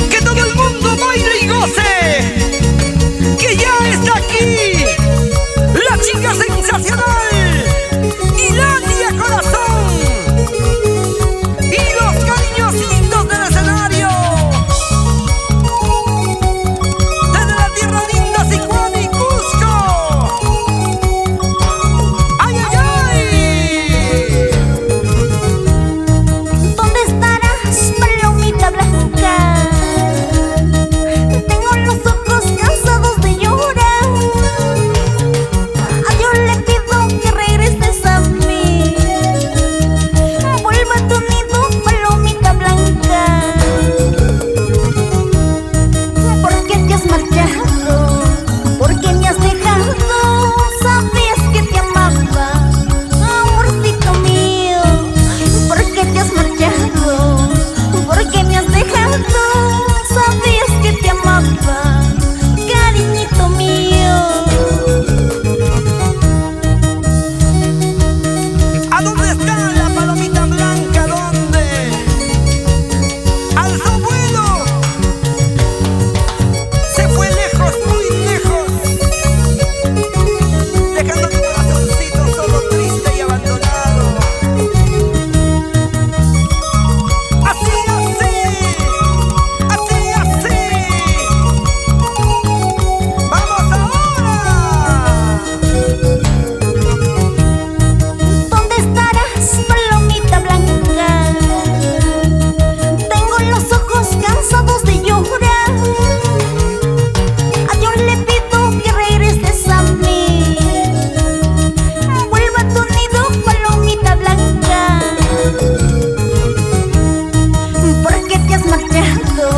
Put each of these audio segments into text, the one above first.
Que todo el mundo baile y goce, que ya está aquí la chica sensacional, Ilandia Corazón, y los cariñositos del escenario, desde la tierra linda Sicuani y Cusco. ¡Ay, ay, ay! ¿Dónde estarás, palomita blanca? Tengo los ojos cansados de llorar. A Dios le pido que regreses a mí. Vuelva a tu nido, palomita blanca. ¿Por qué te has marchado? ¿Por qué me has dejado? Sabías que te amaba, amorcito mío. ¿Por qué te has marchado? ¿Por qué me has dejado? Sabías que te amaba, cariñito mío. ¿A dónde está la palomita blanca? ¿Dónde? ¡Alzó vuelo! Se fue lejos, muy lejos, dejando tu corazoncito solo, triste y abandonado. Así, así, así, así. ¡Vamos ahora! ¿Dónde estarás, palomita blanca? Tengo los ojos cansados de llorar. A Dios le pido que regreses a mí. Vuelva a tu nido, palomita blanca. ¿Por qué te has marchado?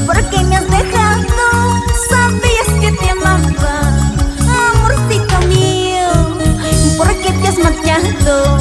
¿Por qué me has dejado? Sabías que te amaba, amorcito mío. ¿Por qué te has marchado?